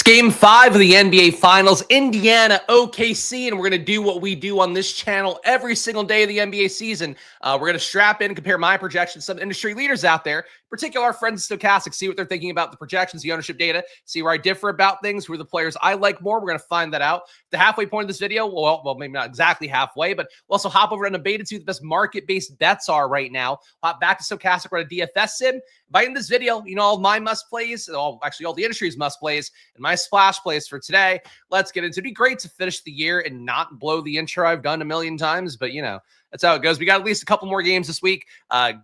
Game 5 of the NBA Finals, Indiana, OKC, and we're going to do what we do on this channel every single day of the NBA season. We're going to strap in and compare my projections to some industry leaders out there, particularly our friends at Stochastic, see what they're thinking about the projections, the ownership data, see where I differ about things, who are the players I like more. We're going to find that out. The halfway point of this video, well, maybe not exactly halfway, but we'll also hop over to beta to see what the best market-based bets are right now. Hop back to Stochastic, we're at a DFS sim. By in this video, you know, all my must-plays, actually all the industry's must-plays, and my splash plays for today. Let's get into it. It'd be great to finish the year and not blow the intro I've done a million times, but you know, that's how it goes. We got at least a couple more games this week.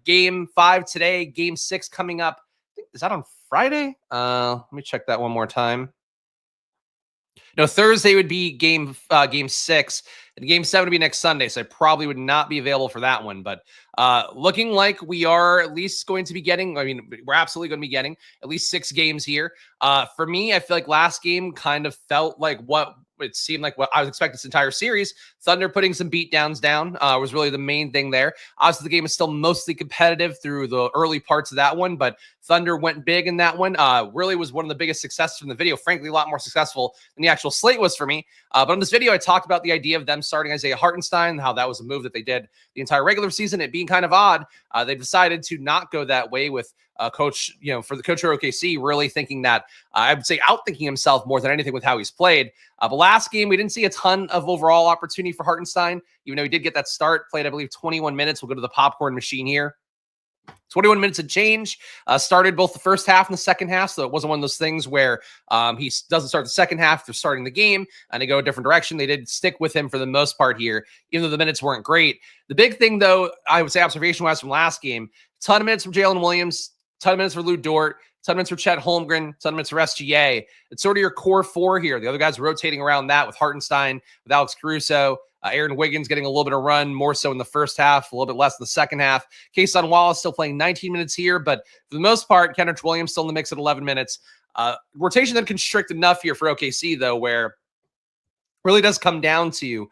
Game 5 today, game 6 coming up. I think, is that on Friday? Let me check that one more time. No, Thursday would be game 6, and game 7 would be next Sunday, so I probably would not be available for that one. But looking like we are at least going to be getting, I mean, we're absolutely going to be getting at least 6 games here. For me, I feel like last game kind of felt like what it seemed like what I was expecting this entire series. Thunder putting some beatdowns down was really the main thing there. Obviously, the game is still mostly competitive through the early parts of that one, but Thunder went big in that one. Really was one of the biggest successes from the video. Frankly, a lot more successful than the actual slate was for me. But on this video, I talked about the idea of them starting Isaiah Hartenstein, how that was a move that they did the entire regular season. It being kind of odd, they decided to not go that way with coach, you know, for the coach of OKC, really thinking that I would say outthinking himself more than anything with how he's played. But last game, we didn't see a ton of overall opportunity for Hartenstein, even though he did get that start, played, I believe, 21 minutes. We'll go to the popcorn machine here. 21 minutes of change, started both the first half and the second half, so it wasn't one of those things where he doesn't start the second half after starting the game and they go a different direction. They did stick with him for the most part here, even though the minutes weren't great. The big thing, though, I would say observation-wise from last game, ton of minutes from Jaylen Williams, ton of minutes for Lou Dort, ton of minutes for Chet Holmgren, ton of minutes for SGA. It's sort of your core 4 here. The other guys rotating around that with Hartenstein, with Alex Caruso, Aaron Wiggins getting a little bit of run, more so in the first half, a little bit less in the second half. Kason Wallace still playing 19 minutes here, but for the most part, Kendrick Williams still in the mix at 11 minutes. Rotation that can constrict enough here for OKC, though, where really does come down to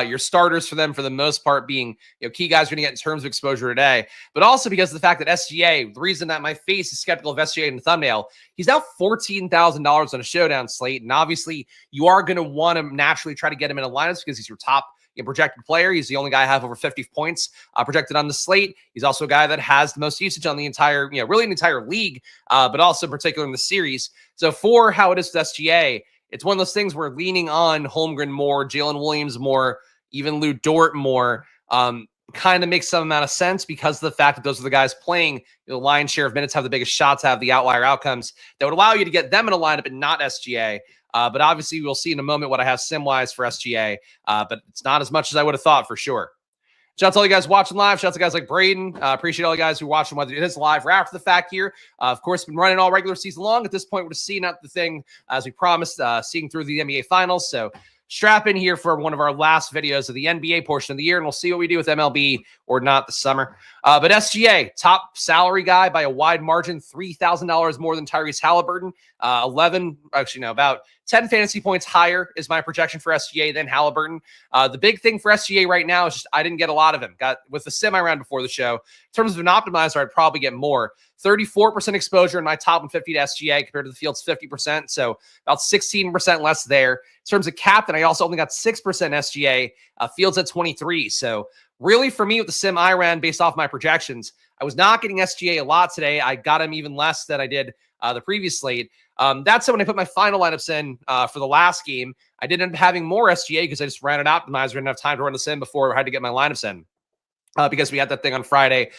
your starters for them, for the most part, being, you know, key guys you're going to get in terms of exposure today. But also because of the fact that SGA, the reason that my face is skeptical of SGA in the thumbnail, he's now $14,000 on a showdown slate. And obviously, you are going to want to naturally try to get him in a lineup because he's your top projected player. He's the only guy I have over 50 points projected on the slate. He's also a guy that has the most usage on the entire, you know, really an entire league, but also particularly in the series. So for how it is with SGA, it's one of those things where leaning on Holmgren more, Jaylen Williams more, even Lou Dort more, kind of makes some amount of sense because of the fact that those are the guys playing the lion's share of minutes, have the biggest shots, have the outlier outcomes that would allow you to get them in a lineup and not SGA. But obviously, we'll see in a moment what I have sim-wise for SGA, but it's not as much as I would have thought for sure. Shout out to all you guys watching live. Shout out to guys like Braden. Appreciate all you guys who are watching, whether it is live or after the fact here. Of course, been running all regular season long. At this point, we're just seeing out the thing, as we promised, seeing through the NBA Finals. So strap in here for one of our last videos of the NBA portion of the year, and we'll see what we do with MLB or not this summer. But SGA, top salary guy by a wide margin, $3,000 more than Tyrese Haliburton. About 10 fantasy points higher is my projection for SGA than Haliburton. The big thing for SGA right now is just I didn't get a lot of him. Got with the sim I ran before the show. In terms of an optimizer, I'd probably get more. 34% exposure in my top 150 to SGA compared to the field's 50%, so about 16% less there. In terms of captain, I also only got 6% SGA. Fields at 23, so really for me with the sim I ran based off my projections, I was not getting SGA a lot today. I got him even less than I did the previous slate. That's when I put my final lineups in for the last game. I did end up having more SGA because I just ran an optimizer. I didn't have time to run this in before I had to get my lineups in. Because we had that thing on Friday,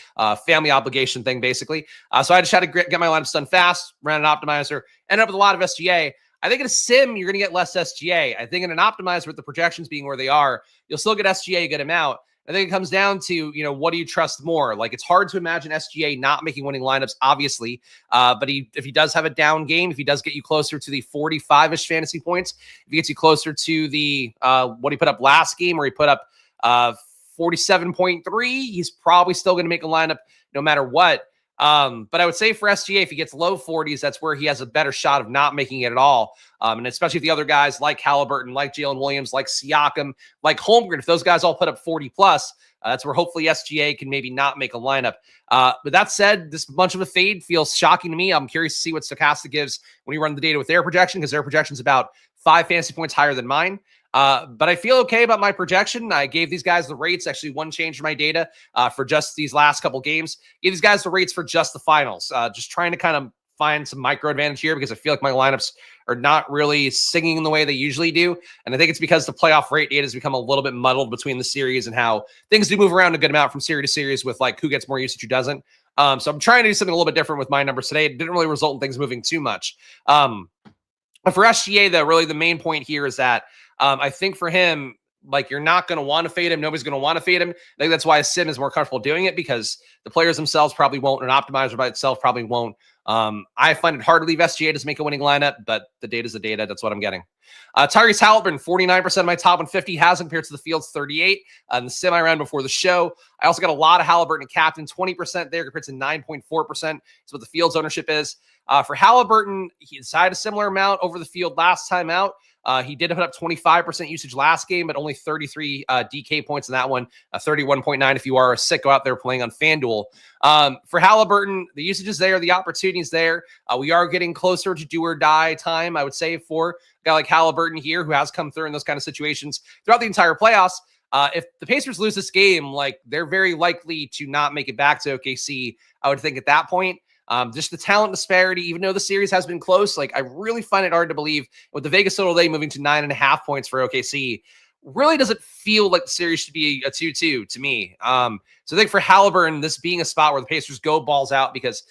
family obligation thing, basically. So I just had to get my lineups done fast, ran an optimizer, ended up with a lot of SGA. I think in a sim, you're going to get less SGA. I think in an optimizer, with the projections being where they are, you'll still get SGA, get him out. I think it comes down to, you know, what do you trust more? Like, it's hard to imagine SGA not making winning lineups, obviously. But if he does have a down game, if he does get you closer to the 45-ish fantasy points, if he gets you closer to the what he put up last game, where he put up 47.3, he's probably still going to make a lineup no matter what. But I would say for SGA, if he gets low 40s, that's where he has a better shot of not making it at all. And especially if the other guys like Haliburton, like Jaylen Williams, like Siakam, like Holmgren, if those guys all put up 40 plus, that's where hopefully SGA can maybe not make a lineup. But that said, this bunch of a fade feels shocking to me. I'm curious to see what Stochastic gives when you run the data with their projection, because their projection is about 5 fantasy points higher than mine. But I feel okay about my projection. I gave these guys the rates, actually one change in my data for just these last couple games. Gave these guys the rates for just the finals. Just trying to kind of find some micro advantage here because I feel like my lineups are not really singing in the way they usually do. And I think it's because the playoff rate data has become a little bit muddled between the series and how things do move around a good amount from series to series with like who gets more usage, who doesn't. So I'm trying to do something a little bit different with my numbers today. It didn't really result in things moving too much. But for SGA, though, really the main point here is that I think for him, like, you're not going to want to fade him. Nobody's going to want to fade him. I think that's why a sim is more comfortable doing it, because the players themselves probably won't, and an optimizer by itself probably won't. I find it hard to leave SGA to make a winning lineup, but the data's the data. That's what I'm getting. Tyrese Haliburton, 49% of my top 150 has compared to the field's 38 in the sim I ran before the show. I also got a lot of Haliburton and captain, 20% there compared to 9.4%. That's what the field's ownership is. For Haliburton, he decided a similar amount over the field last time out. He did put up 25% usage last game, but only 33 DK points in that one, 31.9 if you are a sicko out there playing on FanDuel. For Haliburton, the usage is there, the opportunity is there. We are getting closer to do or die time, I would say, for a guy like Haliburton here, who has come through in those kind of situations throughout the entire playoffs. If the Pacers lose this game, like, they're very likely to not make it back to OKC, I would think at that point. Just the talent disparity, even though the series has been close, like, I really find it hard to believe with the Vegas total today moving to 9.5 points for OKC, really doesn't feel like the series should be a 2-2 to me. So I think for Haliburton, this being a spot where the Pacers go balls out because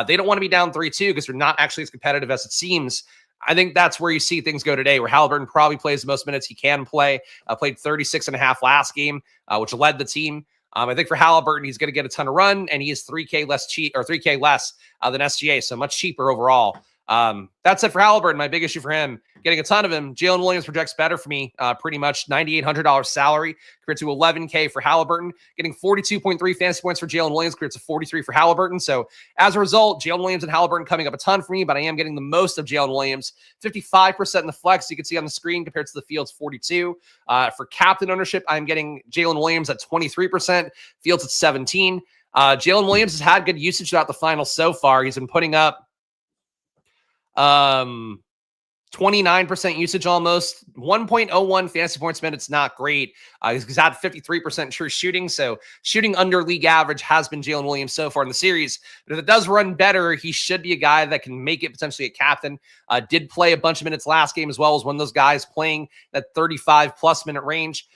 they don't want to be down 3-2 because they're not actually as competitive as it seems. I think that's where you see things go today, where Haliburton probably plays the most minutes he can play. Played 36.5 last game, which led the team. I think for Haliburton, he's going to get a ton of run, and he is 3K less cheap, or 3K less than SGA, so much cheaper overall. That's it for Haliburton. My big issue for him, getting a ton of him. Jaylen Williams projects better for me, pretty much $9,800 salary compared to $11K for Haliburton. Getting 42.3 fantasy points for Jaylen Williams compared to 43 for Haliburton. So as a result, Jaylen Williams and Haliburton coming up a ton for me, but I am getting the most of Jaylen Williams. 55% in the flex, you can see on the screen, compared to the field's 42. For captain ownership, I'm getting Jaylen Williams at 23%, fields at 17. Jaylen Williams has had good usage throughout the finals so far. He's been putting up 29% usage almost, 1.01 fantasy points minutes, not great. He's had 53% true shooting, so shooting under league average has been Jaylen Williams so far in the series. But if it does run better, he should be a guy that can make it potentially a captain. Did play a bunch of minutes last game as well as one of those guys playing that 35-plus minute range.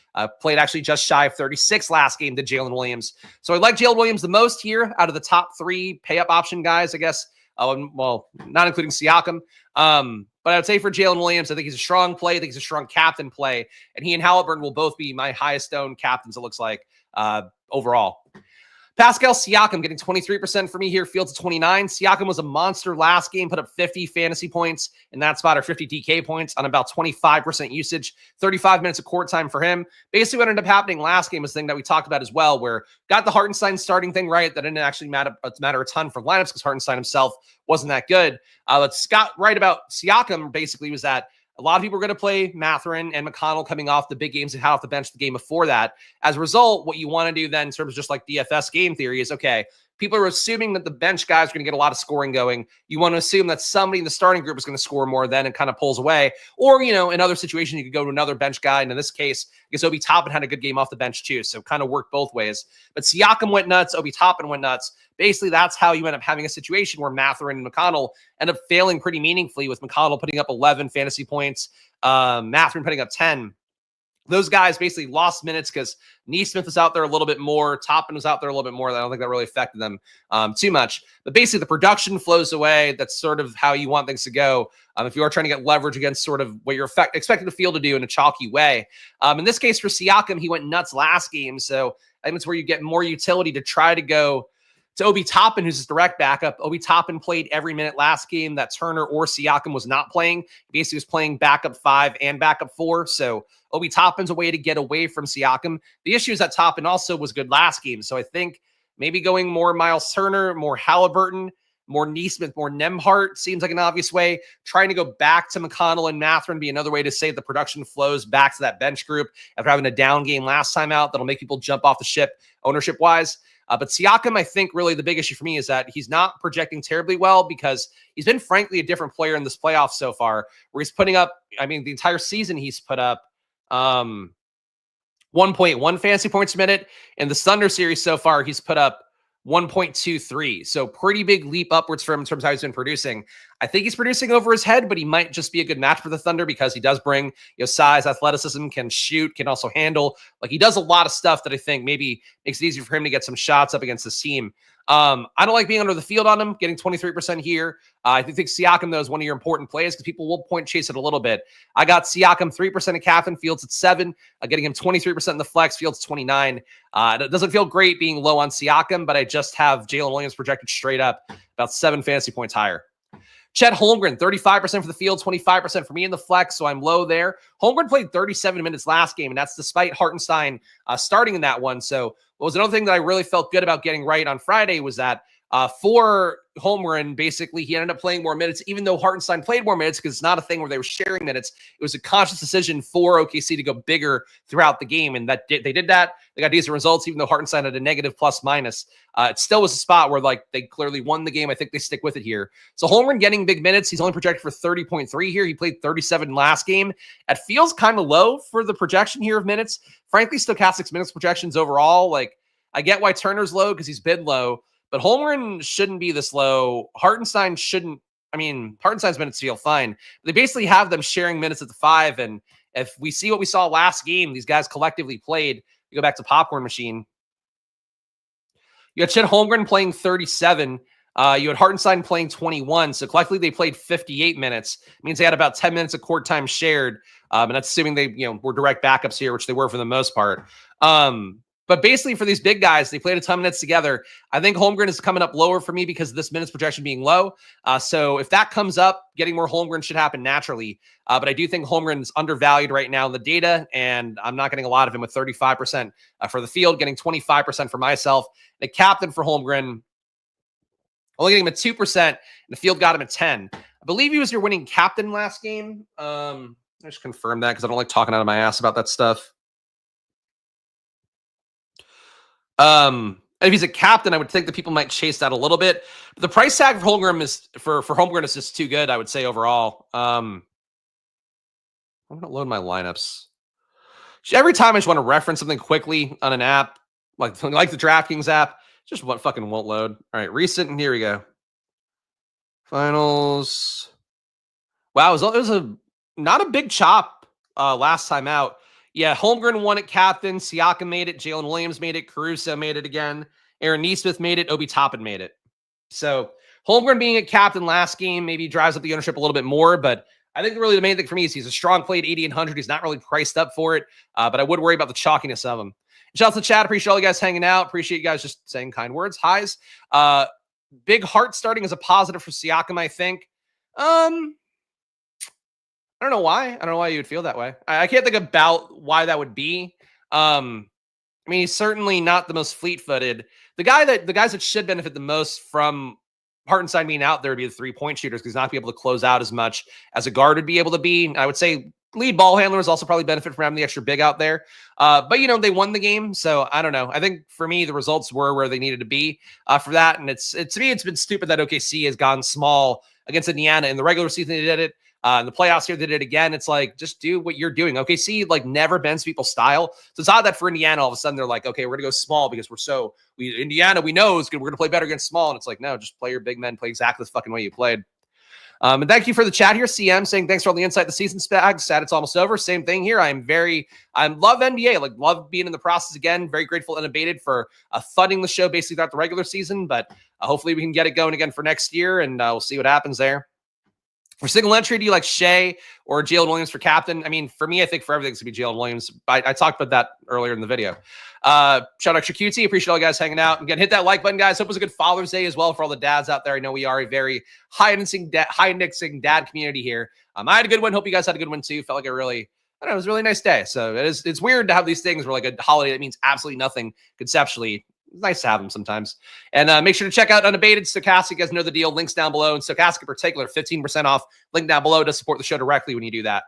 Played actually just shy of 36 last game to Jaylen Williams. So I like Jaylen Williams the most here out of the top 3 pay-up option guys, I guess. Well, not including Siakam. But I would say for Jaylen Williams, I think he's a strong play. I think he's a strong captain play. And he and Haliburton will both be my highest owned captains, it looks like, overall. Pascal Siakam getting 23% for me here, fields at 29. Siakam was a monster last game, put up 50 fantasy points in that spot, or 50 DK points on about 25% usage, 35 minutes of court time for him. Basically what ended up happening last game was the thing that we talked about as well, where got the Hartenstein starting thing right. That didn't actually matter a ton for lineups because Hartenstein himself wasn't that good. But Scott right about Siakam basically was that a lot of people are going to play Mathurin and McConnell coming off the big games and had off the bench the game before that. As a result, what you want to do then, in terms of just like DFS game theory, is, okay, people are assuming that the bench guys are going to get a lot of scoring going. You want to assume that somebody in the starting group is going to score more then and kind of pulls away. Or, you know, in other situations, you could go to another bench guy. And in this case, I guess Obi Toppin had a good game off the bench too. So kind of worked both ways. But Siakam went nuts. Obi Toppin went nuts. Basically, that's how you end up having a situation where Mathurin and McConnell end up failing pretty meaningfully, with McConnell putting up 11 fantasy points, Mathurin putting up 10. Those guys basically lost minutes because Neesmith was out there a little bit more. Toppin was out there a little bit more. I don't think that really affected them too much. But basically, the production flows away. That's sort of how you want things to go. If you are trying to get leverage against sort of what you're expecting the field to do in a chalky way. In this case, for Siakam, he went nuts last game. So I think it's where you get more utility to try to go to Obi Toppin, who's his direct backup. Obi Toppin played every minute last game that Turner or Siakam was not playing. He basically was playing backup 5 and backup 4. So Obi Toppin's a way to get away from Siakam. The issue is that Toppin also was good last game. So I think maybe going more Miles Turner, more Haliburton, more Neesmith, more Nembhard seems like an obvious way. Trying to go back to McConnell and Mathurin be another way to say the production flows back to that bench group after having a down game last time out. That'll make people jump off the ship ownership-wise. But Siakam, I think really the big issue for me is that he's not projecting terribly well because he's been frankly a different player in this playoff so far, where he's putting up, I mean, the entire season he's put up 1.1 fantasy points a minute. In the Thunder series so far, he's put up 1.23. So pretty big leap upwards for him in terms of how he's been producing. I think he's producing over his head, but he might just be a good match for the Thunder because he does bring, size, athleticism, can shoot, can also handle. Like he does a lot of stuff that I think maybe makes it easier for him to get some shots up against this team. I don't like being under the field on him, getting 23% here. I think Siakam, though, is one of your important plays because people will point chase it a little bit. I got Siakam 3% of captain, Fields at 7, getting him 23% in the flex, Fields 29. It doesn't feel great being low on Siakam, but I just have Jaylen Williams projected straight up about 7 fantasy points higher. Chet Holmgren, 35% for the field, 25% for me in the flex, so I'm low there. Holmgren played 37 minutes last game, and that's despite Hartenstein starting in that one. So what was another thing that I really felt good about getting right on Friday was that for Holmgren, basically, he ended up playing more minutes, even though Hartenstein played more minutes, because it's not a thing where they were sharing minutes. It was a conscious decision for OKC to go bigger throughout the game, and they did that. They got decent results, even though Hartenstein had a negative plus-minus. It still was a spot where they clearly won the game. I think they stick with it here. So Holmgren getting big minutes. He's only projected for 30.3 here. He played 37 last game. It feels kind of low for the projection here of minutes. Frankly, Stochastics minutes projections overall, I get why Turner's low because he's been low, but Holmgren shouldn't be this low. Hartenstein shouldn't. I mean, Hartenstein's minutes feel fine. They basically have them sharing minutes at the 5, and if we see what we saw last game, these guys collectively played. You go back to Popcorn Machine. You had Chet Holmgren playing 37. You had Hartenstein playing 21. So collectively, they played 58 minutes. It means they had about 10 minutes of court time shared. And that's assuming they, were direct backups here, which they were for the most part. But basically, for these big guys, they played a ton of minutes together. I think Holmgren is coming up lower for me because of this minutes projection being low. So if that comes up, getting more Holmgren should happen naturally. But I do think Holmgren is undervalued right now in the data, and I'm not getting a lot of him with 35% for the field, getting 25% for myself. The captain for Holmgren, only getting him at 2%, and the field got him at 10. I believe he was your winning captain last game. I just confirm that because I don't like talking out of my ass about that stuff. If he's a captain, I would think that people might chase that a little bit. But the price tag for Holmgren is just too good, I would say overall. I'm gonna load my lineups. Every time I just want to reference something quickly on an app, like the DraftKings app, just fucking won't load. All right, recent, and here we go. Finals. Wow, it was not a big chop last time out. Yeah, Holmgren won it captain. Siakam made it. Jaylen Williams made it. Caruso made it again. Aaron Neesmith made it. Obi Toppin made it. So Holmgren being a captain last game maybe drives up the ownership a little bit more, but I think really the main thing for me is he's a strong play at 80 and 100. He's not really priced up for it, but I would worry about the chalkiness of him. Shout out to the chat. Appreciate all you guys hanging out. Appreciate you guys just saying kind words. Highs. Big heart starting as a positive for Siakam, I think. I don't know why. I don't know why you would feel that way. I can't think about why that would be. I mean, he's certainly not the most fleet-footed. The guys that should benefit the most from Hartenstein being out there would be the 3-point shooters because he's not be able to close out as much as a guard would be able to be. I would say lead ball handlers also probably benefit from having the extra big out there. But, they won the game. So I don't know. I think for me, the results were where they needed to be for that. And to me, it's been stupid that OKC has gone small against Indiana. In the regular season, they did it. In the playoffs here, they did it again. It's like, just do what you're doing. OKC, never bends people's style. So it's odd that for Indiana, all of a sudden, they're like, okay, we're going to go small because Indiana, we know is good. We're going to play better against small. And it's like, no, just play your big men. Play exactly the fucking way you played. And thank you for the chat here. CM saying, thanks for all the insight the season, Spags. Sad it's almost over. Same thing here. I love NBA. Love being in the process again. Very grateful and abated for funding the show basically throughout the regular season. But hopefully we can get it going again for next year. And we'll see what happens there. For single entry, do you like Shea or Jaylen Williams for captain? I mean, for me, I think for everything, it's going to be Jaylen Williams. I talked about that earlier in the video. Shout out Extra Cutesy. Appreciate all you guys hanging out. Again, hit that like button, guys. Hope it was a good Father's Day as well for all the dads out there. I know we are a very high-indexing dad community here. I had a good one. Hope you guys had a good one too. Felt like it was a really nice day. So it's weird to have these things where a holiday that means absolutely nothing conceptually It's nice to have him sometimes. And make sure to check out Unabated Stochastic. You guys know the deal. Links down below. And Stochastic in particular, 15% off. Link down below to support the show directly when you do that.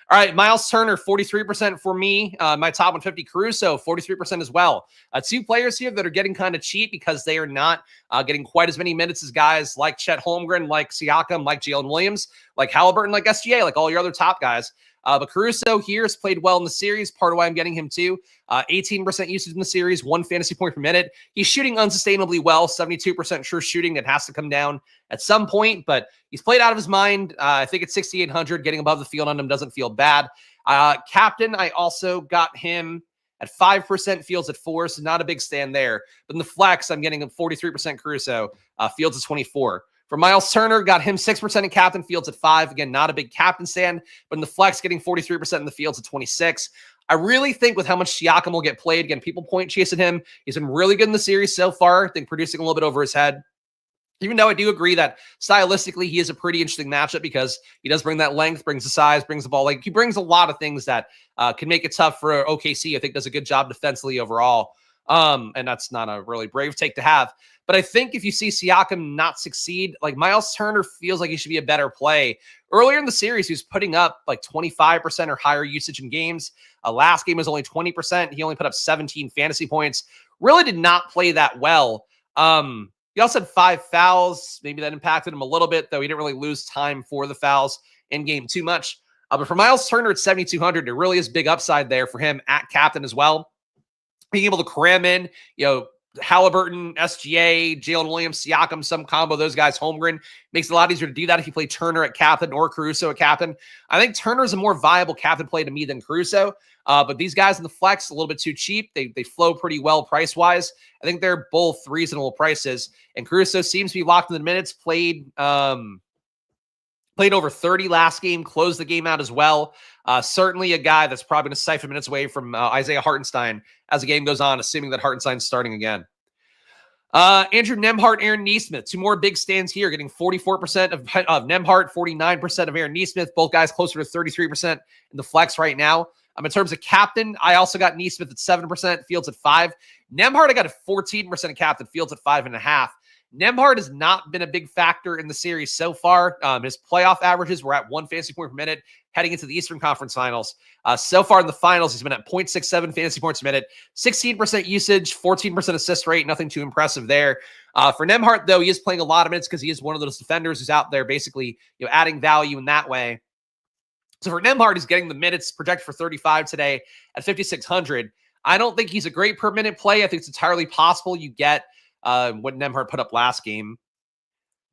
All right, Miles Turner, 43% for me. My top 150, Caruso, 43% as well. Two players here that are getting kind of cheap because they are not getting quite as many minutes as guys like Chet Holmgren, like Seakum, like Jaylen Williams, like Haliburton, like SGA, like all your other top guys. But Caruso here has played well in the series. Part of why I'm getting him too. 18% usage in the series, 1 fantasy point per minute. He's shooting unsustainably well, 72% sure shooting. That has to come down at some point, but he's played out of his mind. I think it's 6,800. Getting above the field on him doesn't feel bad. Captain, I also got him at 5%, Fields at 4, so not a big stand there. But in the flex, I'm getting a 43% Caruso, Fields at 24. For Miles Turner, got him 6% in captain, Fields at 5. Again, not a big captain stand, but in the flex, getting 43% in the Fields at 26. I really think with how much Siakam will get played, again, people point chasing him. He's been really good in the series so far. I think producing a little bit over his head. Even though I do agree that stylistically he is a pretty interesting matchup because he does bring that length, brings the size, brings the ball. Like he brings a lot of things that can make it tough for OKC. I think does a good job defensively overall. And that's not a really brave take to have. But I think if you see Siakam not succeed, like Miles Turner feels like he should be a better play. Earlier in the series, he was putting up like 25% or higher usage in games. Last game was only 20%. He only put up 17 fantasy points. Really did not play that well. He also had 5 fouls. Maybe that impacted him a little bit, though he didn't really lose time for the fouls in game too much. But for Miles Turner at 7,200, there really is big upside there for him at captain as well. Being able to cram in, Haliburton, SGA, Jaylen Williams, Siakam, some combo, those guys, Holmgren, makes it a lot easier to do that if you play Turner at captain or Caruso at captain. I think Turner is a more viable captain play to me than Caruso, but these guys in the flex, a little bit too cheap. They flow pretty well price-wise. I think they're both reasonable prices, and Caruso seems to be locked in the minutes, played over 30 last game, closed the game out as well. Certainly a guy that's probably going to siphon minutes away from Isaiah Hartenstein as the game goes on, assuming that Hartenstein's starting again. Andrew Nembhard, Aaron Nesmith, two more big stands here, getting 44% of Nembhard, 49% of Aaron Nesmith, both guys closer to 33% in the flex right now. In terms of captain, I also got Nesmith at 7%, Fields at 5. Nembhard, I got a 14% of captain, Fields at 5.5. Nembhard has not been a big factor in the series so far. His playoff averages were at 1 fantasy point per minute heading into the Eastern Conference Finals. So far in the finals, he's been at 0.67 fantasy points a minute, 16% usage, 14% assist rate, nothing too impressive there. For Nembhard, though, he is playing a lot of minutes because he is one of those defenders who's out there basically adding value in that way. So for Nembhard, he's getting the minutes projected for 35 today at 5,600. I don't think he's a great per minute play. I think it's entirely possible you get what Nembhard put up last game.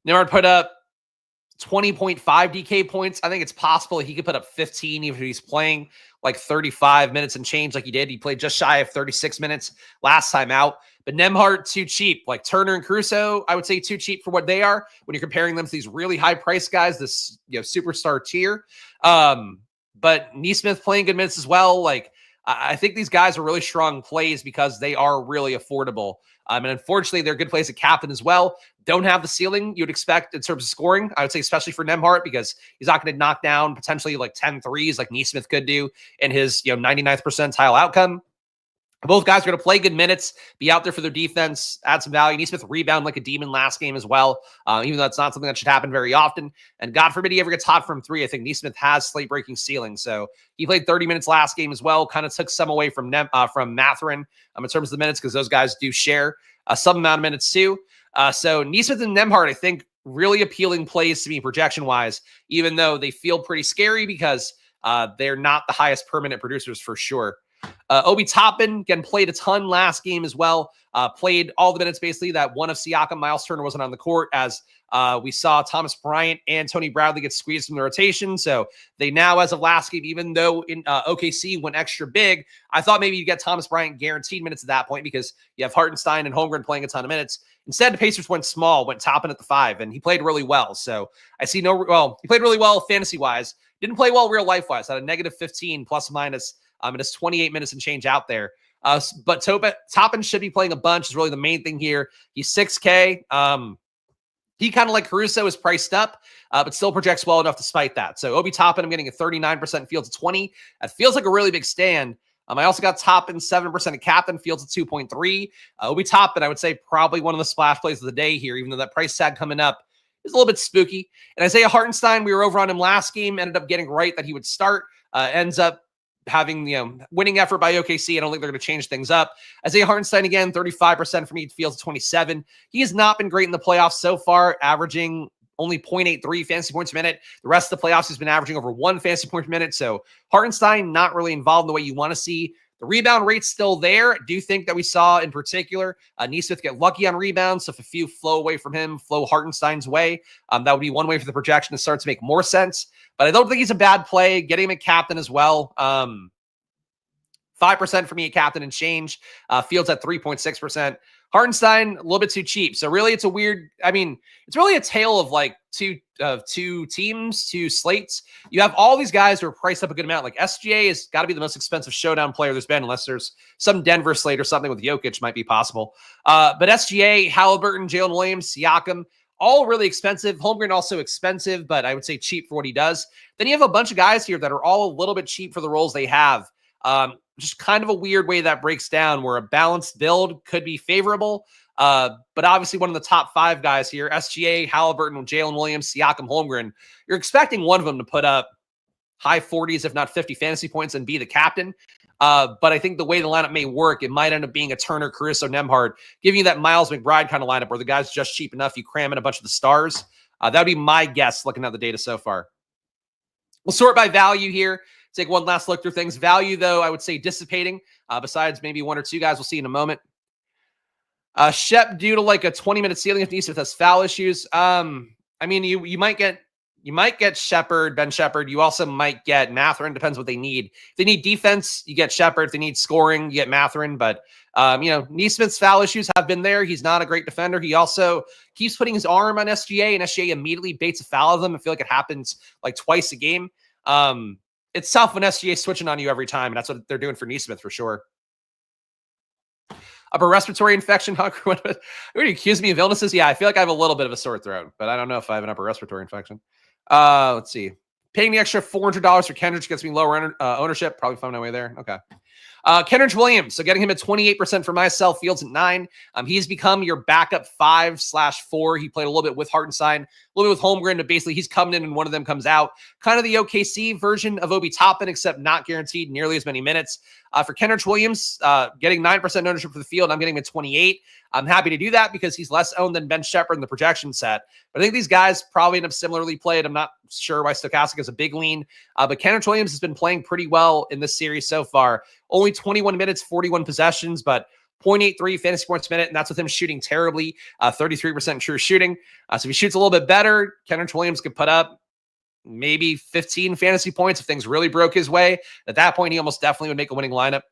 Nembhard put up 20.5 DK points. I think it's possible he could put up 15 even if he's playing like 35 minutes and change like he did. He played just shy of 36 minutes last time out. But Nembhard, too cheap. Like Turner and Caruso, I would say too cheap for what they are when you're comparing them to these really high-priced guys, this superstar tier. But Nesmith playing good minutes as well. Like I think these guys are really strong plays because they are really affordable. And unfortunately, they're good plays at captain as well. Don't have the ceiling you'd expect in terms of scoring, I would say, especially for Nembhard, because he's not going to knock down potentially like 10 threes like Nesmith could do in his 99th percentile outcome. Both guys are going to play good minutes, be out there for their defense, add some value. Nesmith rebound like a demon last game as well, even though that's not something that should happen very often. And God forbid he ever gets hot from 3. I think Nesmith has slate-breaking ceiling. So he played 30 minutes last game as well, kind of took some away from Mathurin in terms of the minutes because those guys do share some amount of minutes too. So Nesmith and Nembhard, I think, really appealing plays to me projection-wise, even though they feel pretty scary because they're not the highest per-minute producers for sure. Obi Toppin, again, played a ton last game as well. Played all the minutes basically that one of Siakam, Miles Turner wasn't on the court as we saw Thomas Bryant and Tony Bradley get squeezed from the rotation. So they now, as of last game, even though in OKC went extra big, I thought maybe you'd get Thomas Bryant guaranteed minutes at that point because you have Hartenstein and Holmgren playing a ton of minutes. Instead, the Pacers went small, went Toppin at the 5, and he played really well. So I see he played really well fantasy-wise. Didn't play well real life-wise. Had a negative 15 plus minus. And it's 28 minutes and change out there. But Toppin should be playing a bunch is really the main thing here. He's 6K. He kind of like Caruso is priced up, but still projects well enough despite that. So Obi Toppin, I'm getting a 39% Fields at 20. That feels like a really big stand. I also got Toppin 7% of captain, Fields at 2.3. Obi Toppin, I would say probably one of the splash plays of the day here, even though that price tag coming up is a little bit spooky. And Isaiah Hartenstein, we were over on him last game, ended up getting right that he would start, ends up having, winning effort by OKC. I don't think they're going to change things up. Isaiah Hartenstein, again, 35% for me, Fields 27. He has not been great in the playoffs so far, averaging only 0.83 fantasy points a minute. The rest of the playoffs has been averaging over 1 fantasy point per minute. So Hartenstein not really involved in the way you want to see. The rebound rate's still there. I do think that we saw in particular Nesmith get lucky on rebounds. So if a few flow away from him, flow Hartenstein's way, that would be one way for the projection to start to make more sense. But I don't think he's a bad play. Getting him at captain as well. 5% for me at captain and change. Fields at 3.6%. Hartenstein, a little bit too cheap. So really it's it's really a tale of like two teams, two slates. You have all these guys who are priced up a good amount. Like SGA has got to be the most expensive showdown player there's been, unless there's some Denver slate or something with Jokic might be possible. But SGA, Haliburton, Jaylen Williams, Seakum, all really expensive. Holmgren also expensive, but I would say cheap for what he does. Then you have a bunch of guys here that are all a little bit cheap for the roles they have. Just kind of a weird way that breaks down, where a balanced build could be favorable. But obviously one of the top 5 guys here, SGA, Haliburton, Jaylen Williams, Seakum, Holmgren, you're expecting one of them to put up high 40s, if not 50 fantasy points and be the captain. But I think the way the lineup may work, it might end up being a Turner, Caruso, Nembhard, giving you that Miles McBride kind of lineup where the guy's just cheap enough, you cram in a bunch of the stars. That would be my guess looking at the data so far. We'll sort by value here. Take one last look through things. Value, though, I would say dissipating. Besides maybe 1 or 2 guys we'll see in a moment. Shep, due to like a 20-minute ceiling if Nesmith has foul issues. You might get Shepherd, Ben Shepherd. You also might get Mathurin. Depends what they need. If they need defense, you get Shepherd. If they need scoring, you get Mathurin. But Nesmith's foul issues have been there. He's not a great defender. He also keeps putting his arm on SGA, and SGA immediately baits a foul of them. I feel like it happens like twice a game. It's tough when SGA is switching on you every time, and that's what they're doing for Nesmith for sure. Upper respiratory infection. What do you accuse me of illnesses? Yeah, I feel like I have a little bit of a sore throat, but I don't know if I have an upper respiratory infection. Let's see. Paying the extra $400 for Kendrick gets me lower ownership. Probably find my way there. Okay. Kendrick Williams. So getting him at 28% for myself. Fields at 9. He's become your backup 5/4. He played a little bit with Hartenstein, a little bit with Holmgren, but basically he's coming in and one of them comes out. Kind of the OKC version of Obi Toppin, except not guaranteed nearly as many minutes. For Kendrick Williams, getting 9% ownership for the field, I'm getting him at 28. I'm happy to do that because he's less owned than Ben Shepherd in the projection set. But I think these guys probably end up similarly played. I'm not sure why Stochastic is a big lean. But Kendrick Williams has been playing pretty well in this series so far. Only 21 minutes, 41 possessions, but 0.83 fantasy points a minute, and that's with him shooting terribly, 33% true shooting. So if he shoots a little bit better, Kendrick Williams could put up maybe 15 fantasy points if things really broke his way. At that point, he almost definitely would make a winning lineup.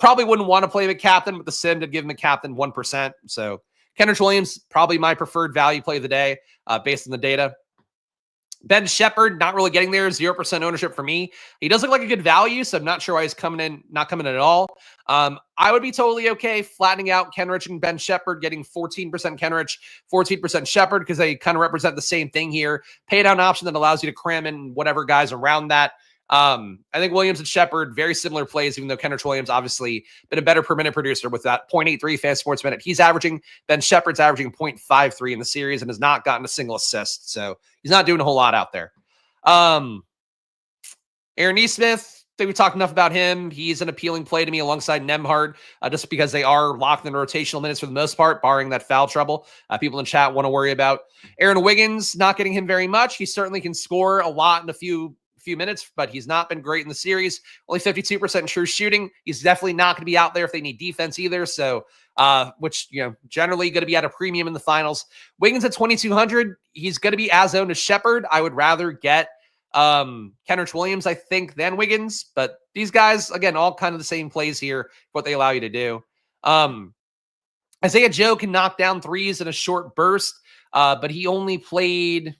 Probably wouldn't want to play him at captain, but the sim did give him a captain 1%. So Kendrick Williams, probably my preferred value play of the day based on the data. Ben Shepherd, not really getting there, 0% ownership for me. He does look like a good value, so I'm not sure why he's not coming in at all. I would be totally okay flattening out Kenrich and Ben Shepherd, getting 14% Kenrich, 14% Shepherd, because they kind of represent the same thing here. Pay down option that allows you to cram in whatever guys around that. I think Williams and Shepherd, very similar plays, even though Kendrick Williams obviously been a better per minute producer with that 0.83 fantasy points minute. He's averaging, Ben Shepherd's averaging 0.53 in the series and has not gotten a single assist. So he's not doing a whole lot out there. Aaron Nesmith, I think we talked enough about him. He's an appealing play to me alongside Nembhard, just because they are locked in rotational minutes for the most part, barring that foul trouble people in chat want to worry about. Aaron Wiggins, not getting him very much. He certainly can score a lot in a few minutes, but he's not been great in the series. Only 52% true shooting. He's definitely not going to be out there if they need defense either. So, which, generally going to be at a premium in the finals. Wiggins at 2,200. He's going to be as owned as Shepherd. I would rather get Kenrich Williams, I think, than Wiggins, but these guys, again, all kind of the same plays here, what they allow you to do. Isaiah Joe can knock down threes in a short burst, but he only played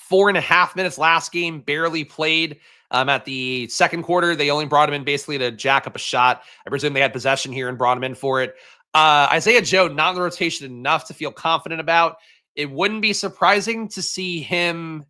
4.5 minutes last game, barely played at the second quarter. They only brought him in basically to jack up a shot. I presume they had possession here and brought him in for it. Isaiah Joe, not in the rotation enough to feel confident about. It wouldn't be surprising to see him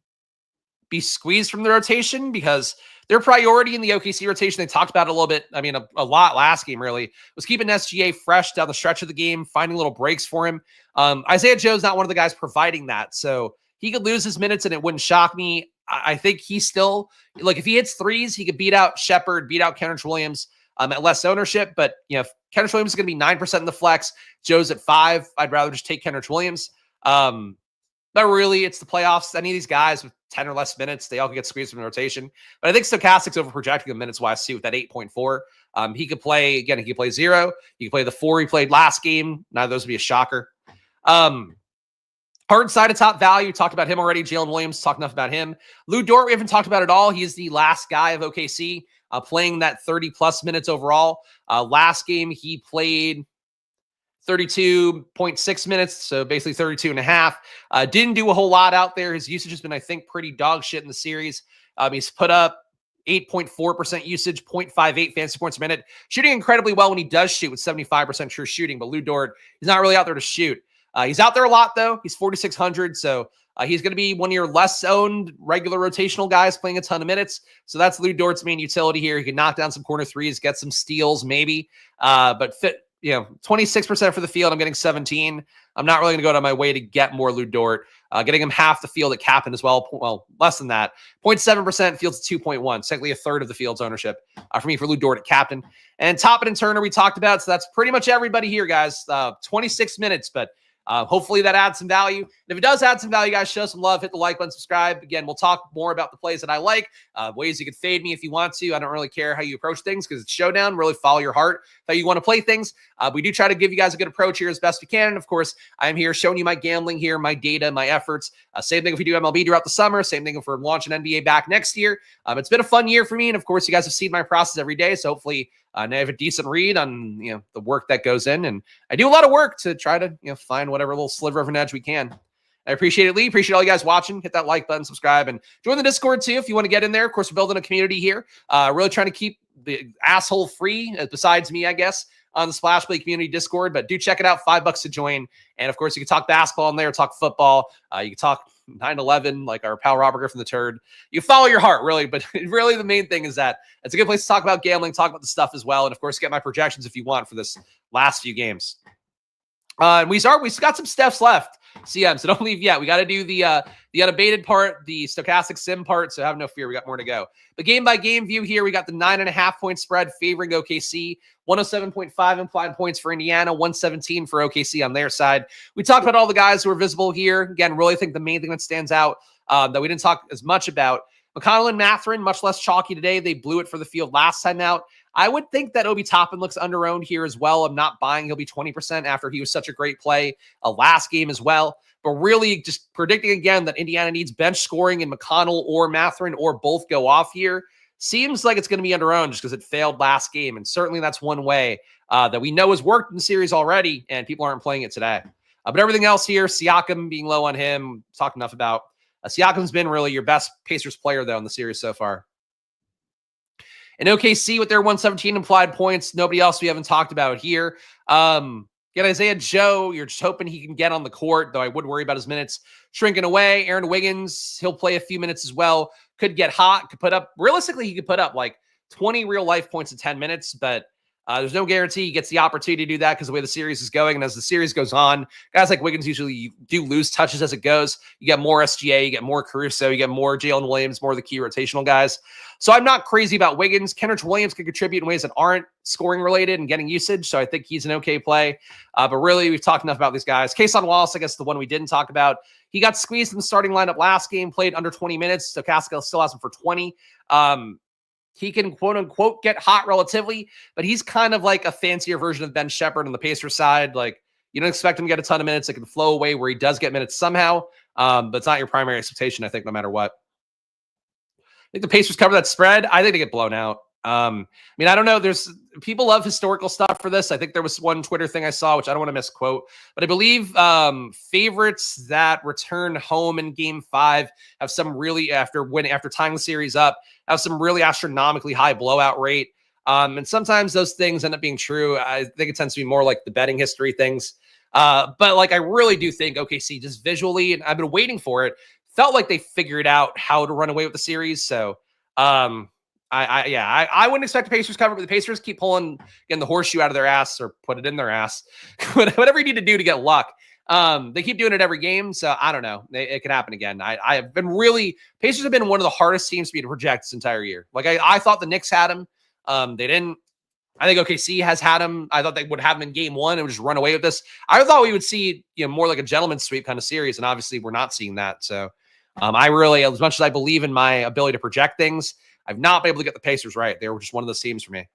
be squeezed from the rotation because their priority in the OKC rotation, they talked about it a little bit, I mean, a lot last game really, was keeping SGA fresh down the stretch of the game, finding little breaks for him. Isaiah Joe's not one of the guys providing that, so he could lose his minutes and it wouldn't shock me. I think he's still, like, if he hits threes, he could beat out Shepherd, beat out Kenrich Williams at less ownership. But, you know, if Kenrich Williams is going to be 9% in the flex, Joe's at 5%, I'd rather just take Kenrich Williams. But really, it's the playoffs. Any of these guys with 10 or less minutes, they all can get squeezed from the rotation. But I think Stochastic's overprojecting him minutes-wise, too, with that 8.4. He could play, again, he could play 0. He could play the 4 he played last game. Neither of those would be a shocker. Hartenstein, a top value. Talked about him already. Jaylen Williams, talked enough about him. Lou Dort, we haven't talked about at all. He is the last guy of OKC playing that 30-plus minutes overall. Last game, he played 32.6 minutes, so basically 32 and a half. Didn't do a whole lot out there. His usage has been, I think, pretty dog shit in the series. He's put up 8.4% usage, 0.58 fantasy points a minute. Shooting incredibly well when he does shoot with 75% true shooting, but Lou Dort, he's not really out there to shoot. He's out there a lot, though. He's 4,600, so he's going to be one of your less owned regular rotational guys playing a ton of minutes. So that's Lou Dort's main utility here. He can knock down some corner threes, get some steals maybe, but fit, 26% for the field. I'm getting 17. I'm not really going to go out of my way to get more Lou Dort. Getting him half the field at captain as well. Well, less than that. 0.7%, field's 2.1. Secondly, a third of the field's ownership for me for Lou Dort at captain. And Toppin and Turner we talked about. So that's pretty much everybody here, guys. 26 minutes, but hopefully that adds some value. And if it does add some value, guys, show some love. Hit the like button, subscribe. Again, we'll talk more about the plays that I like, ways you can fade me if you want to. I don't really care how you approach things because it's Showdown. Really follow your heart, how you want to play things. We do try to give you guys a good approach here as best we can. And of course, I am here showing you my gambling here, my data, my efforts. Same thing if we do MLB throughout the summer. Same thing if we're launching NBA back next year. It's been a fun year for me. And of course, you guys have seen my process every day. So hopefully, and I have a decent read on the work that goes in, and I do a lot of work to try to find whatever little sliver of an edge we can. I appreciate it, Lee. Appreciate all you guys watching. Hit that like button, subscribe, and join the Discord too if you want to get in there. Of course, we're building a community here. Really trying to keep the asshole free, besides me, I guess, on the Splash Play community Discord. But do check it out. $5 to join, and of course, you can talk basketball in there, talk football. You can talk 9/11, like our pal Robert Griffin the Turd. You follow your heart, really, but really the main thing is that it's a good place to talk about gambling, talk about the stuff as well, and of course, get my projections if you want for this last few games. And we've got some steps left, CM, so don't leave yet. We got to do the unabated part, the stochastic sim part, so have no fear. We got more to go. The game-by-game view here, we got the 9.5-point spread favoring OKC, 107.5 implied points for Indiana, 117 for OKC on their side. We talked about all the guys who are visible here. Again, really think the main thing that stands out that we didn't talk as much about, McConnell and Mathurin, much less chalky today. They blew it for the field last time out. I would think that Obi Toppin looks under-owned here as well. I'm not buying he'll be 20% after he was such a great play last game as well. But really just predicting again that Indiana needs bench scoring and McConnell or Mathurin or both go off here seems like it's going to be under-owned just because it failed last game. And certainly that's one way that we know has worked in the series already, and people aren't playing it today. But everything else here, Seakum being low on him, talked enough about. Siakam's been really your best Pacers player, though, in the series so far. And OKC with their 117 implied points, nobody else we haven't talked about here. Get Isaiah Joe, you're just hoping he can get on the court, though I would worry about his minutes shrinking away. Aaron Wiggins, he'll play a few minutes as well. Could get hot, could put up, realistically, he could put up like 20 real life points in 10 minutes, but there's no guarantee he gets the opportunity to do that because the way the series is going. And as the series goes on, guys like Wiggins usually do lose touches as it goes. You get more SGA, you get more Caruso, you get more Jaylen Williams, more of the key rotational guys. So I'm not crazy about Wiggins. Kenrich Williams can contribute in ways that aren't scoring related and getting usage. So I think he's an okay play. But really, we've talked enough about these guys. Kason Wallace, I guess the one we didn't talk about. He got squeezed in the starting lineup last game, played under 20 minutes. So Stochastic still has him for 20. He can, quote unquote, get hot relatively, but he's kind of like a fancier version of Ben Shepherd on the Pacers side. Like, you don't expect him to get a ton of minutes. It can flow away where he does get minutes somehow, but it's not your primary expectation, I think, no matter what. I think the Pacers cover that spread. I think they get blown out. I mean, I don't know. There's people love historical stuff for this. I think there was one Twitter thing I saw, which I don't want to misquote, but I believe favorites that return home in Game 5 have some really after tying the series up have some really astronomically high blowout rate. And sometimes those things end up being true. I think it tends to be more like the betting history things. But like I really do think OKC just visually, and I've been waiting for it, felt like they figured out how to run away with the series. So I wouldn't expect the Pacers cover, but the Pacers keep getting the horseshoe out of their ass or put it in their ass. Whatever you need to do to get luck. They keep doing it every game, so I don't know. It could happen again. I have been Pacers have been one of the hardest teams for me to project this entire year. Like I thought the Knicks had him. They didn't. I think OKC has had him. I thought they would have him in game one and would just run away with this. I thought we would see, more like a gentleman's sweep kind of series, and obviously we're not seeing that. So I really, as much as I believe in my ability to project things, I've not been able to get the Pacers right. They were just one of those teams for me.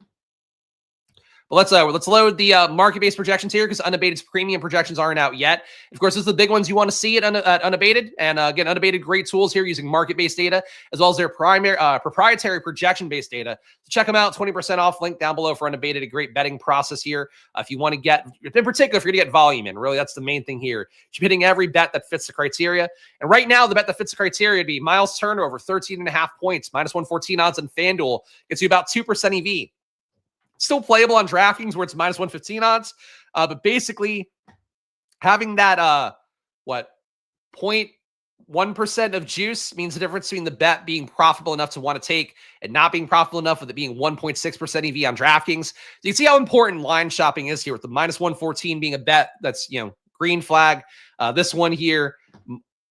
But let's load the market-based projections here because Unabated's premium projections aren't out yet. Of course, this is the big ones you want to see at Unabated. And again, Unabated, great tools here using market-based data as well as their proprietary projection-based data. So check them out, 20% off, link down below for Unabated, a great betting process here. If you want to get, in particular, if you're going to get volume in, really, that's the main thing here. You're hitting every bet that fits the criteria. And right now, the bet that fits the criteria would be Miles Turner over 13.5 points, minus 114 odds on FanDuel. Gets you about 2% EV. Still playable on DraftKings where it's minus 115 odds. But basically having that, 0.1% of juice means the difference between the bet being profitable enough to want to take and not being profitable enough with it being 1.6% EV on DraftKings. So you can see how important line shopping is here with the minus 114 being a bet that's, green flag. This one here,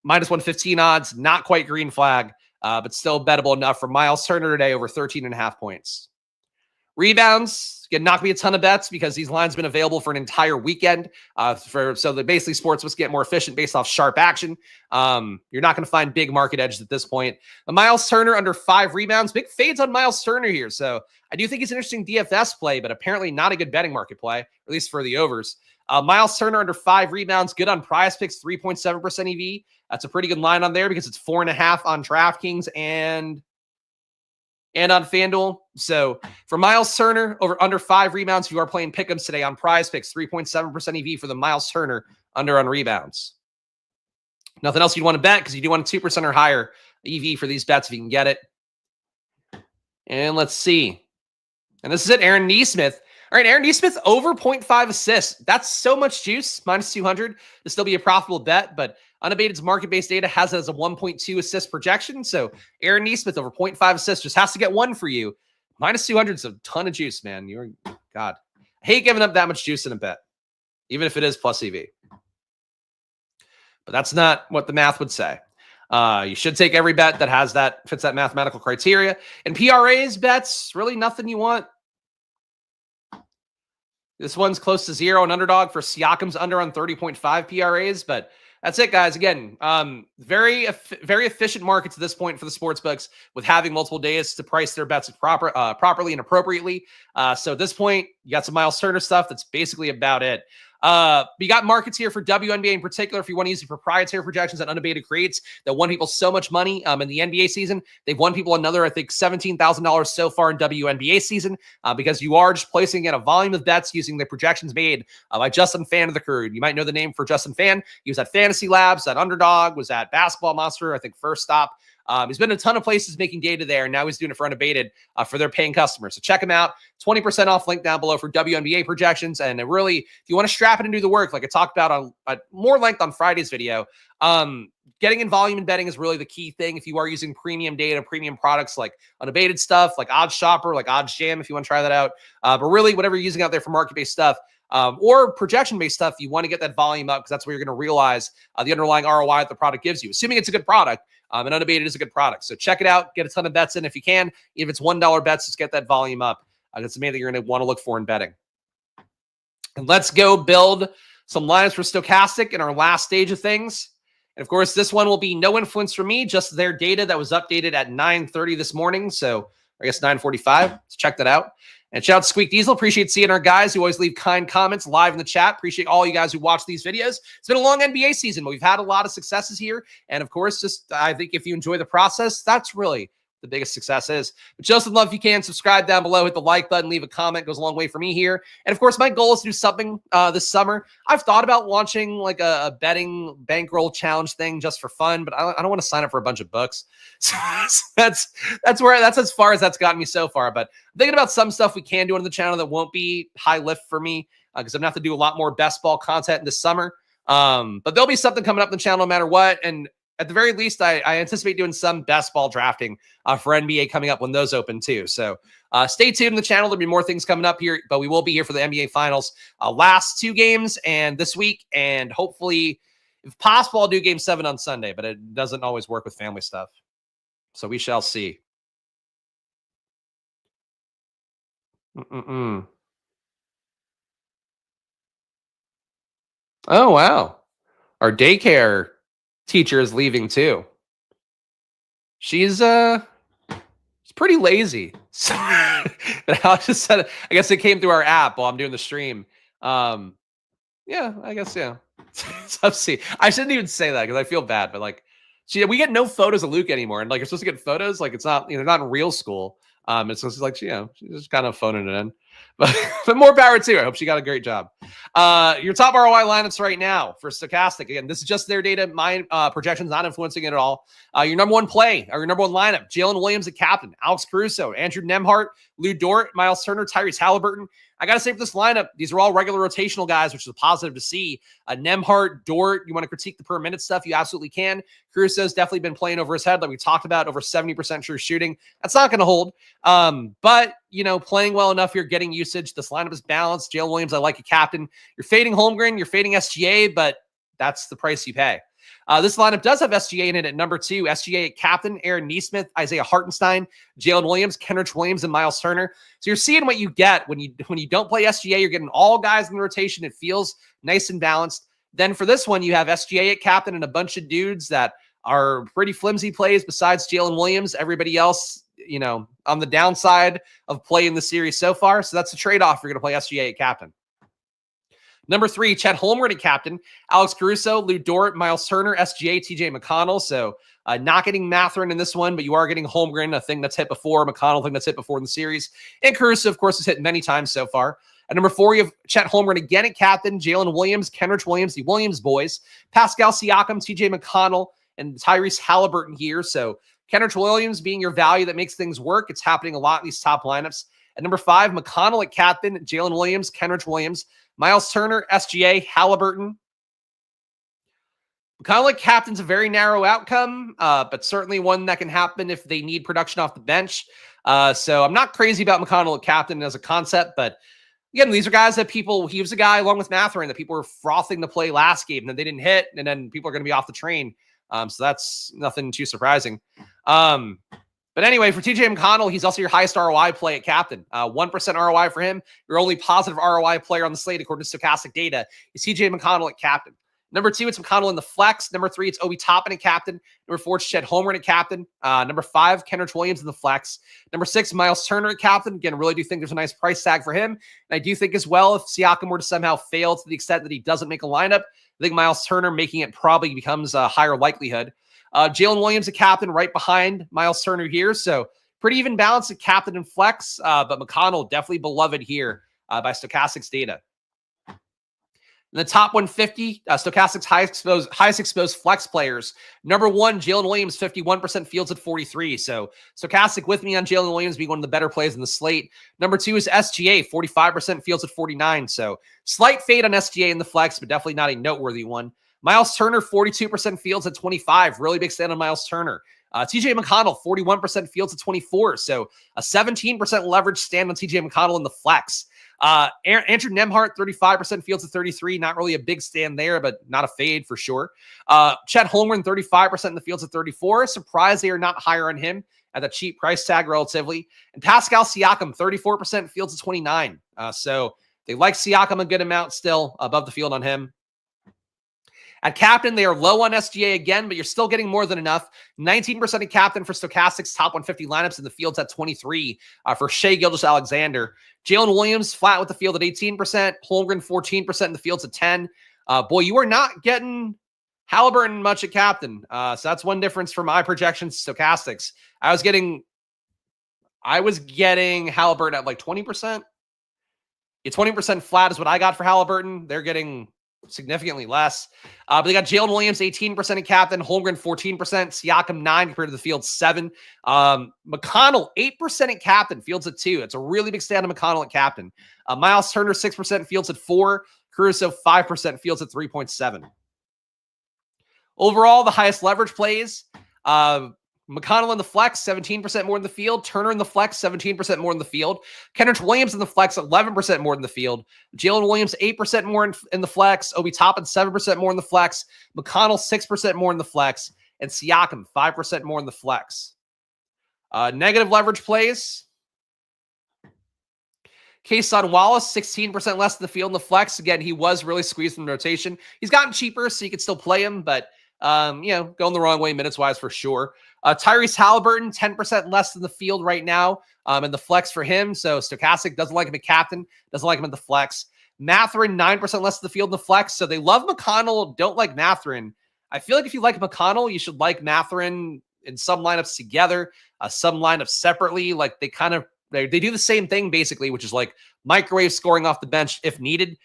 minus 115 odds, not quite green flag, but still bettable enough for Miles Turner today over 13.5 points. Rebounds, again, not going to be a ton of bets because these lines have been available for an entire weekend. So basically sports must get more efficient based off sharp action. You're not going to find big market edges at this point. Miles Turner under 5 rebounds, big fades on Miles Turner here. So I do think he's an interesting DFS play, but apparently not a good betting market play, at least for the overs. Miles Turner under 5 rebounds, good on Prize Picks, 3.7% EV. That's a pretty good line on there because it's 4.5 on DraftKings and on FanDuel. So for Miles Turner, under 5 rebounds, if you are playing pick'ems today on Prize Picks, 3.7% EV for the Miles Turner under on rebounds. Nothing else you'd want to bet because you do want a 2% or higher EV for these bets if you can get it. And let's see. And this is it, Aaron Nesmith. All right, Aaron Nesmith over 0.5 assists. That's so much juice, minus 200 to still be a profitable bet, but Unabated's market-based data has it as a 1.2 assist projection. So Aaron Nesmith over 0.5 assists just has to get one for you. Minus 200 is a ton of juice, man. God. I hate giving up that much juice in a bet, even if it is plus EV. But that's not what the math would say. You should take every bet that fits that mathematical criteria. And PRA's bets, really nothing you want. This one's close to 0 and underdog for Siakam's under on 30.5 PRAs, but that's it, guys. Again, very efficient markets at this point for the sports books with having multiple days to price their bets properly and appropriately. So at this point, you got some Miles Turner stuff. That's basically about it. You got markets here for WNBA in particular. If you want to use the proprietary projections that Unabated creates that won people so much money in the NBA season, they've won people another, I think, $17,000 so far in WNBA season because you are just placing in a volume of bets using the projections made by Justin Fan of the crew. You might know the name for Justin Fan. He was at Fantasy Labs, at Underdog, was at Basketball Monster, I think first stop. He's been in a ton of places making data there, and now he's doing it for Unabated for their paying customers. So check him out. 20% off, link down below for WNBA projections. And really, if you want to strap it and do the work, like I talked about on more length on Friday's video, getting in volume and betting is really the key thing. If you are using premium data, premium products like Unabated stuff, like Odds Shopper, like Odds Jam, if you want to try that out. But really, whatever you're using out there for market-based stuff, or projection-based stuff, you want to get that volume up because that's where you're going to realize the underlying ROI that the product gives you, assuming it's a good product. And Unabated is a good product. So check it out. Get a ton of bets in if you can. Even if it's $1 bets, just get that volume up. That's the main thing you're going to want to look for in betting. And let's go build some lineups for Stochastic in our last stage of things. And of course, this one will be no influence from me, just their data that was updated at 9:30 this morning. So I guess 9:45. Let's check that out. And shout out to Squeak Diesel. Appreciate seeing our guys who always leave kind comments live in the chat. Appreciate all you guys who watch these videos. It's been a long NBA season, but we've had a lot of successes here. And of course, I think if you enjoy the process, that's really the biggest success is. But just love if you can, subscribe down below, hit the like button, leave a comment. Goes a long way for me here. And of course, my goal is to do something this summer. I've thought about launching like a betting bankroll challenge thing just for fun, but I don't want to sign up for a bunch of books. So that's as far as that's gotten me so far. But I'm thinking about some stuff we can do on the channel that won't be high lift for me because I'm going to have to do a lot more best ball content this summer. But there'll be something coming up on the channel no matter what. And at the very least, I anticipate doing some best ball drafting for NBA coming up when those open too. So stay tuned in the channel. There'll be more things coming up here, but we will be here for the NBA Finals last 2 games and this week. And hopefully, if possible, I'll do Game 7 on Sunday, but it doesn't always work with family stuff. So we shall see. Oh, wow. Our daycare teacher is leaving too. She's pretty lazy. So but I just said, I guess it came through our app while I'm doing the stream. Yeah, I guess, yeah. So see, I shouldn't even say that because I feel bad, but like, we get no photos of Luke anymore, and like you're supposed to get photos, like it's not, not in real school. It's just like, she's just kind of phoning it in, but more power to her. I hope she got a great job. Your top ROI lineups right now for Stochastic. Again, this is just their data. My projections not influencing it at all. Your number one play, or your number one lineup: Jaylen Williams at captain, Alex Caruso, Andrew Nembhard, Lou Dort, Miles Turner, Tyrese Haliburton. I got to say for this lineup, these are all regular rotational guys, which is a positive to see. Nembhard, Dort, you want to critique the per minute stuff, you absolutely can. Caruso's definitely been playing over his head, like we talked about, over 70% true shooting. That's not going to hold. But, playing well enough here, getting usage. This lineup is balanced. Jaylen Williams, I like a captain. You're fading Holmgren, you're fading SGA, but that's the price you pay. This lineup does have SGA in it at number 2. SGA at captain, Aaron Nesmith, Isaiah Hartenstein, Jaylen Williams, Kenrich Williams, and Miles Turner. So you're seeing what you get when you don't play SGA. You're getting all guys in the rotation. It feels nice and balanced. Then for this one, you have SGA at captain and a bunch of dudes that are pretty flimsy plays besides Jaylen Williams. Everybody else, on the downside of playing the series so far. So that's a trade-off. You're going to play SGA at captain. Number 3, Chet Holmgren at captain, Alex Caruso, Lou Dort, Miles Turner, SGA, TJ McConnell. So not getting Mathurin in this one, but you are getting Holmgren, a thing that's hit before, McConnell, a thing that's hit before in the series. And Caruso, of course, has hit many times so far. At number 4, you have Chet Holmgren again at captain, Jaylen Williams, Kenrich Williams, the Williams boys, Pascal Siakam, TJ McConnell, and Tyrese Haliburton here. So Kenrich Williams being your value that makes things work. It's happening a lot in these top lineups. At number 5, McConnell at captain, Jaylen Williams, Kenrich Williams, Miles Turner, SGA, Haliburton. McConnell at captain's a very narrow outcome, but certainly one that can happen if they need production off the bench. So I'm not crazy about McConnell at captain as a concept, but again, these are guys that he was a guy along with Mathurin that people were frothing to play last game, and then they didn't hit, and then people are going to be off the train. So that's nothing too surprising. But anyway, for TJ McConnell, he's also your highest ROI play at captain. 1% ROI for him. Your only positive ROI player on the slate, according to Stochastic data, is TJ McConnell at captain. Number 2, it's McConnell in the flex. Number 3, it's Obi Toppin at captain. Number 4, it's Chet Holmgren at captain. Number 5, Kenrich Williams in the flex. Number 6, Miles Turner at captain. Again, really do think there's a nice price tag for him. And I do think as well, if Siakam were to somehow fail to the extent that he doesn't make a lineup, I think Miles Turner making it probably becomes a higher likelihood. Jaylen Williams, a captain, right behind Miles Turner here. So pretty even balance at captain and flex, but McConnell definitely beloved here by Stochastic's data. In the top 150, Stochastic's highest exposed flex players. Number 1, Jaylen Williams, 51% fields at 43. So Stochastic with me on Jaylen Williams being one of the better plays in the slate. Number 2 is SGA, 45% fields at 49. So slight fade on SGA in the flex, but definitely not a noteworthy one. Miles Turner, 42% fields at 25. Really big stand on Miles Turner. TJ McConnell, 41% fields at 24. So a 17% leverage stand on TJ McConnell in the flex. Andrew Nembhard, 35% fields at 33. Not really a big stand there, but not a fade for sure. Chet Holmgren, 35% in the fields at 34. Surprised they are not higher on him at a cheap price tag relatively. And Pascal Siakam, 34% fields at 29. So they like Siakam a good amount still above the field on him. At captain, they are low on SGA again, but you're still getting more than enough. 19% of captain for Stochastic's top 150 lineups in the fields at 23 for Shai Gilgeous-Alexander. Jaylen Williams flat with the field at 18%. Holmgren 14% in the fields at 10. Boy, you are not getting Haliburton much at captain. So that's one difference for my projections, Stochastics. I was getting Haliburton at like 20%. Yeah, 20% flat is what I got for Haliburton. They're getting significantly less. But they got Jaylen Williams, 18% in captain, Holmgren, 14%, Siakam, 9% compared to the field, 7%. McConnell, 8% in captain, fields at 2%. It's a really big stand on McConnell at captain. Miles Turner, 6%, fields at 4%. Caruso, 5%, fields at 3.7%. Overall, the highest leverage plays. McConnell in the flex, 17% more in the field. Turner in the flex, 17% more in the field. Kenrich Williams in the flex, 11% more in the field. Jaylen Williams, 8% more in the flex. Obi Toppin, 7% more in the flex. McConnell, 6% more in the flex. And Seakum, 5% more in the flex. Negative leverage plays. Kason Wallace, 16% less in the field in the flex. Again, he was really squeezed from the rotation. He's gotten cheaper, so you can still play him, but going the wrong way minutes-wise for sure. Tyrese Haliburton, 10% less in the field right now in the flex for him. So Stochastic doesn't like him at captain, doesn't like him in the flex. Mathurin, 9% less in the field in the flex. So they love McConnell, don't like Mathurin. I feel like if you like McConnell, you should like Mathurin in some lineups together, some lineups separately. Like they do the same thing basically, which is like microwave scoring off the bench if needed.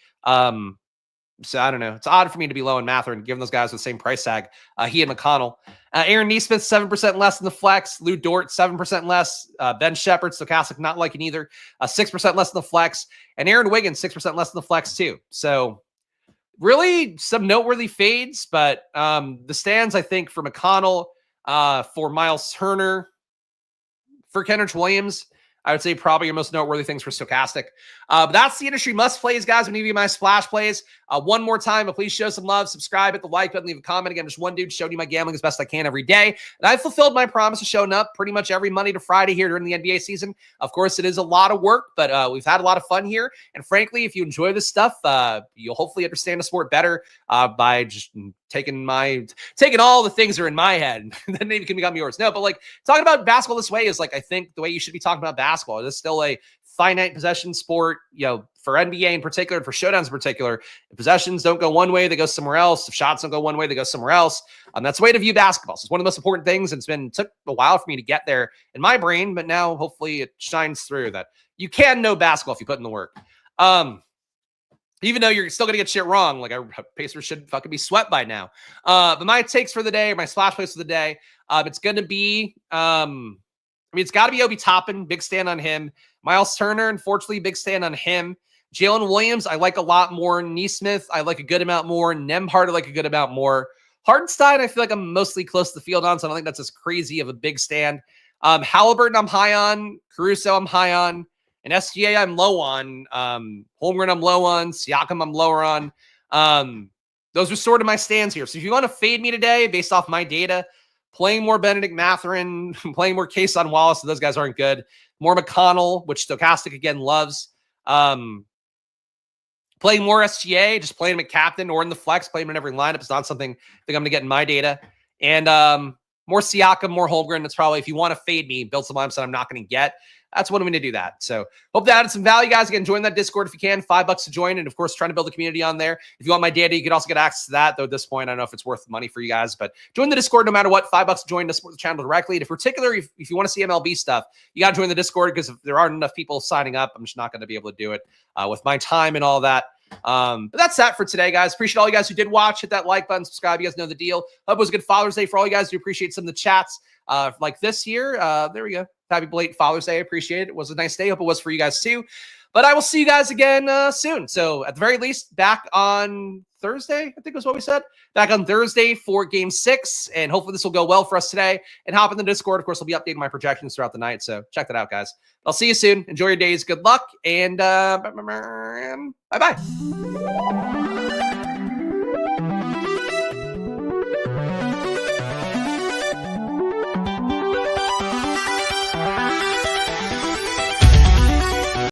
So I don't know. It's odd for me to be low in Mathurin, given those guys with the same price tag. He and McConnell. Aaron Nesmith, 7% less in the flex. Lou Dort, 7% less. Ben Shepherd, Stochastic, not liking either. 6% less in the flex. And Aaron Wiggins, 6% less in the flex too. So really some noteworthy fades, but the stands, I think, for McConnell, for Miles Turner, for Kenrich Williams, I would say probably your most noteworthy things for Stochastic. But that's the industry must plays, guys. I'm going to give you my splash plays one more time. But please show some love, subscribe, hit the like button, leave a comment. Again, just one dude showing you my gambling as best I can every day. And I've fulfilled my promise of showing up pretty much every Monday to Friday here during the NBA season. Of course, it is a lot of work, but we've had a lot of fun here. And frankly, if you enjoy this stuff, you'll hopefully understand the sport better by just taking all the things that are in my head, and then maybe can become yours. No, but like talking about basketball this way is like, I think the way you should be talking about basketball. It is still a finite possession sport, for NBA in particular, and for showdowns in particular. If possessions don't go one way, they go somewhere else. If shots don't go one way, they go somewhere else. That's the way to view basketball. So it's one of the most important things. And took a while for me to get there in my brain, but now hopefully it shines through that you can know basketball if you put in the work. Even though you're still going to get shit wrong, like Pacers should fucking be swept by now. But my takes for the day, or my splash plays for the day, it's going to be, it's got to be Obi Toppin, big stand on him. Miles Turner, unfortunately, big stand on him. Jaylen Williams, I like a lot more. Nesmith, I like a good amount more. Nembhard, I like a good amount more. Hartenstein, I feel like I'm mostly close to the field on, so I don't think that's as crazy of a big stand. Haliburton, I'm high on. Caruso, I'm high on. And SGA, I'm low on. Holmgren, I'm low on. Seakum, I'm lower on. Those are sort of my stands here. So if you want to fade me today based off my data, playing more Benedict Mathurin, playing more Kason Wallace, so those guys aren't good. More McConnell, which Stochastic, again, loves. Playing more SGA, just playing him at captain or in the flex, playing him in every lineup. It's not something I think I'm going to get in my data. And more Siakam, more Holmgren. That's probably, if you want to fade me, build some lineups that I'm not going to get. That's when I'm going to do that. So hope that added some value, guys. Again, join that Discord if you can. $5 to join. And of course, trying to build a community on there. If you want my data, you can also get access to that. Though at this point, I don't know if it's worth money for you guys, but join the Discord no matter what. $5 to join to support the channel directly. And in particular, if you want to see MLB stuff, you got to join the Discord, because if there aren't enough people signing up, I'm just not going to be able to do it with my time and all that. But that's that for today, guys. Appreciate all you guys who did watch. Hit that like button, subscribe. You guys know the deal. Hope it was a good Father's Day for all you guys who appreciate some of the chats like this here. There we go. Happy belated Father's Day. I appreciate it. It was a nice day. Hope it was for you guys too. But I will see you guys again soon. So at the very least, back on Thursday, I think was what we said. Back on Thursday for Game 6. And hopefully this will go well for us today. And hop in the Discord. Of course, I'll be updating my projections throughout the night. So check that out, guys. I'll see you soon. Enjoy your days. Good luck. And bye-bye.